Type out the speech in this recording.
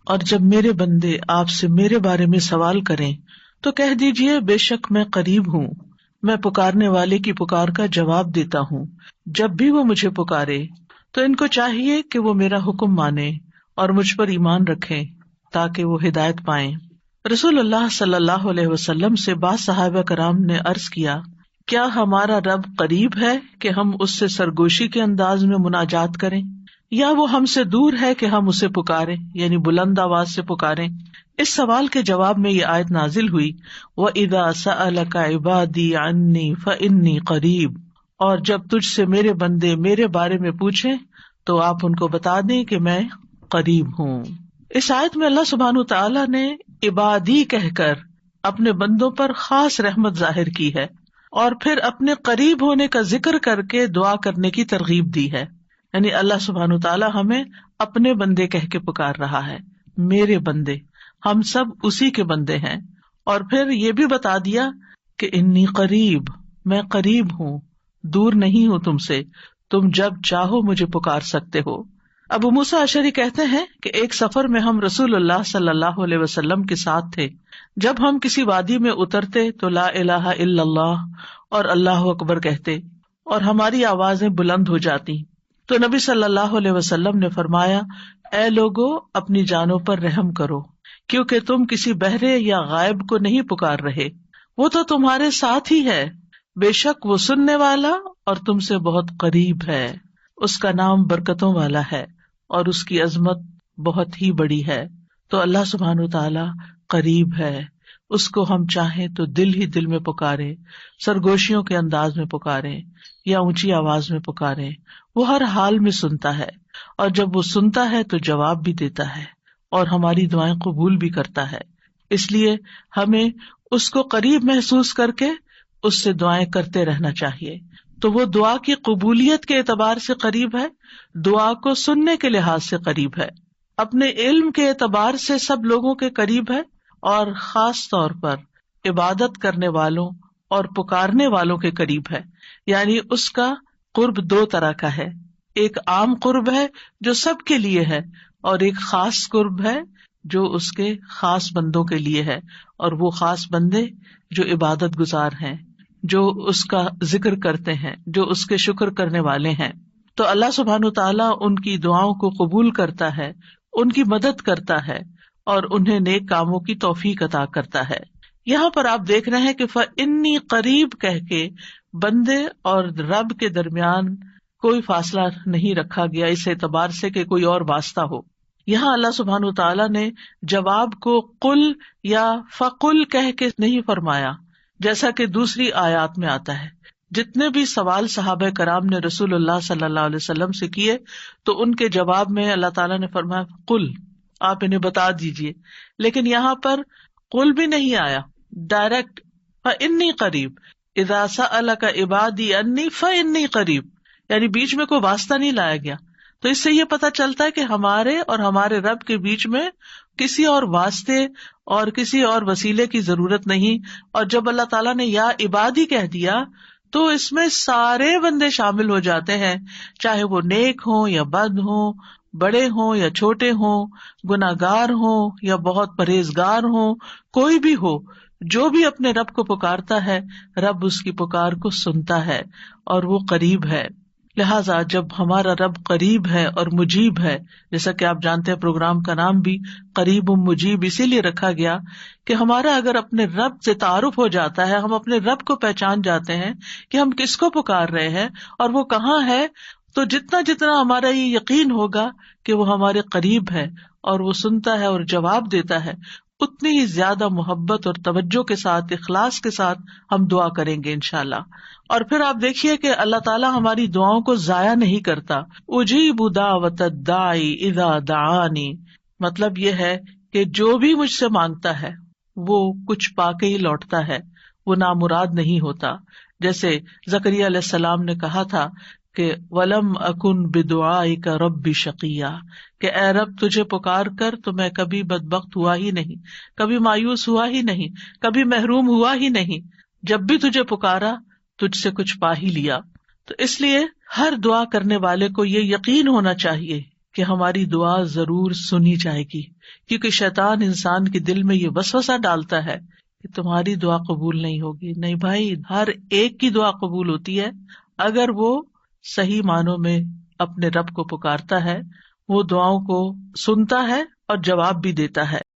اور جب میرے بندے آپ سے میرے بارے میں سوال کریں تو کہہ دیجئے بے شک میں قریب ہوں، میں پکارنے والے کی پکار کا جواب دیتا ہوں۔ جب بھی وہ مجھے پکارے تو ان کو چاہیے کہ وہ میرا حکم مانے اور مجھ پر ایمان رکھیں تاکہ وہ ہدایت پائیں۔ رسول اللہ صلی اللہ علیہ وسلم سے بعض صحابہ کرام نے عرض کیا، کیا ہمارا رب قریب ہے کہ ہم اس سے سرگوشی کے انداز میں مناجات کریں، یا وہ ہم سے دور ہے کہ ہم اسے پکاریں، یعنی بلند آواز سے پکاریں؟ اس سوال کے جواب میں یہ آیت نازل ہوئی، وَإِذَا سَأَلَكَ عِبَادِي عَنِّي فَإِنِّي قَرِيبٌ، اور جب تجھ سے میرے بندے میرے بارے میں پوچھیں تو آپ ان کو بتا دیں کہ میں قریب ہوں۔ اس آیت میں اللہ سبحانہ تعالیٰ نے عبادی کہہ کر اپنے بندوں پر خاص رحمت ظاہر کی ہے، اور پھر اپنے قریب ہونے کا ذکر کر کے دعا کرنے کی ترغیب دی ہے۔ یعنی اللہ سبحانہ تعالیٰ ہمیں اپنے بندے کہہ کے پکار رہا ہے، میرے بندے، ہم سب اسی کے بندے ہیں۔ اور پھر یہ بھی بتا دیا کہ انی قریب، میں قریب ہوں، دور نہیں ہوں تم سے، تم جب چاہو مجھے پکار سکتے ہو۔ ابو موسیٰ اشعری کہتے ہیں کہ ایک سفر میں ہم رسول اللہ صلی اللہ علیہ وسلم کے ساتھ تھے۔ جب ہم کسی وادی میں اترتے تو لا الہ الا اللہ اور اللہ اکبر کہتے اور ہماری آوازیں بلند ہو جاتی، تو نبی صلی اللہ علیہ وسلم نے فرمایا، اے لوگو اپنی جانوں پر رحم کرو، کیونکہ تم کسی بہرے یا غائب کو نہیں پکار رہے، وہ تو تمہارے ساتھ ہی ہے، بے شک وہ سننے والا اور تم سے بہت قریب ہے، اس کا نام برکتوں والا ہے اور اس کی عظمت بہت ہی بڑی ہے۔ تو اللہ سبحانہ تعالی قریب ہے، اس کو ہم چاہیں تو دل ہی دل میں پکارے، سرگوشیوں کے انداز میں پکارے یا اونچی آواز میں پکارے، وہ ہر حال میں سنتا ہے، اور جب وہ سنتا ہے تو جواب بھی دیتا ہے اور ہماری دعائیں قبول بھی کرتا ہے۔ اس لیے ہمیں اس کو قریب محسوس کر کے اس سے دعائیں کرتے رہنا چاہیے۔ تو وہ دعا کی قبولیت کے اعتبار سے قریب ہے، دعا کو سننے کے لحاظ سے قریب ہے، اپنے علم کے اعتبار سے سب لوگوں کے قریب ہے، اور خاص طور پر عبادت کرنے والوں اور پکارنے والوں کے قریب ہے۔ یعنی اس کا قرب دو طرح کا ہے، ایک عام قرب ہے جو سب کے لیے ہے، اور ایک خاص قرب ہے جو اس کے خاص بندوں کے لیے ہے، اور وہ خاص بندے جو عبادت گزار ہیں، جو اس کا ذکر کرتے ہیں، جو اس کے شکر کرنے والے ہیں۔ تو اللہ سبحانہ تعالیٰ ان کی دعاؤں کو قبول کرتا ہے، ان کی مدد کرتا ہے اور انہیں نیک کاموں کی توفیق عطا کرتا ہے۔ یہاں پر آپ دیکھ رہے ہیں کہ فَإِنِّي قریب کہہ کے بندے اور رب کے درمیان کوئی فاصلہ نہیں رکھا گیا اس اعتبار سے کہ کوئی اور واسطہ ہو۔ یہاں اللہ سبحانہ تعالیٰ نے جواب کو قل یا فقل کہہ کے نہیں فرمایا، جیسا کہ دوسری آیات میں آتا ہے۔ جتنے بھی سوال صحابہ کرام نے رسول اللہ صلی اللہ علیہ وسلم سے کیے تو ان کے جواب میں اللہ تعالیٰ نے فرمایا قل، آپ انہیں بتا دیجئے، لیکن یہاں پر قل بھی نہیں آیا، ڈائریکٹ فإنی قریب، اذا سألک عبادی انی فإنی قریب، یعنی بیچ میں کوئی واسطہ نہیں لایا گیا۔ تو اس سے یہ پتہ چلتا ہے کہ ہمارے اور ہمارے رب کے بیچ میں کسی اور واسطے اور کسی اور وسیلے کی ضرورت نہیں۔ اور جب اللہ تعالیٰ نے یا عبادی کہہ دیا تو اس میں سارے بندے شامل ہو جاتے ہیں، چاہے وہ نیک ہوں یا بد ہوں، بڑے ہوں یا چھوٹے ہوں، گناہگار ہوں یا بہت پرہیزگار ہوں، کوئی بھی ہو، جو بھی اپنے رب کو پکارتا ہے رب اس کی پکار کو سنتا ہے اور وہ قریب ہے۔ لہٰذا جب ہمارا رب قریب ہے اور مجیب ہے، جیسا کہ آپ جانتے ہیں پروگرام کا نام بھی قریب مجیب اسی لیے رکھا گیا کہ ہمارا اگر اپنے رب سے تعارف ہو جاتا ہے، ہم اپنے رب کو پہچان جاتے ہیں کہ ہم کس کو پکار رہے ہیں اور وہ کہاں ہے، تو جتنا جتنا ہمارا یہ یقین ہوگا کہ وہ ہمارے قریب ہے اور وہ سنتا ہے اور جواب دیتا ہے، اتنی ہی زیادہ محبت اور توجہ کے ساتھ، اخلاص کے ساتھ ہم دعا کریں گے انشاءاللہ۔ اور پھر آپ دیکھیے کہ اللہ تعالیٰ ہماری دعاؤں کو ضائع نہیں کرتا۔ اجیب دعوت الداعی اذا دعانی، مطلب یہ ہے کہ جو بھی مجھ سے مانگتا ہے وہ کچھ پا کے ہی لوٹتا ہے، وہ نامراد نہیں ہوتا۔ جیسے زکریا علیہ السلام نے کہا تھا کہ وَلَمْ أَكُنْ بِدُعَائِكَ رَبِّ شَقِيًّا، کہ اے رب تجھے پکار کر تو میں کبھی بدبخت ہوا ہی نہیں، کبھی مایوس ہوا ہی نہیں، کبھی محروم ہوا ہی نہیں، جب بھی تجھے پکارا تجھ سے کچھ پا ہی لیا۔ تو اس لیے ہر دعا کرنے والے کو یہ یقین ہونا چاہیے کہ ہماری دعا ضرور سنی جائے گی، کیونکہ شیطان انسان کے دل میں یہ وسوسہ ڈالتا ہے کہ تمہاری دعا قبول نہیں ہوگی۔ نہیں بھائی، ہر ایک کی دعا قبول ہوتی ہے اگر وہ صحیح معنوں میں اپنے رب کو پکارتا ہے، وہ دعاؤں کو سنتا ہے اور جواب بھی دیتا ہے۔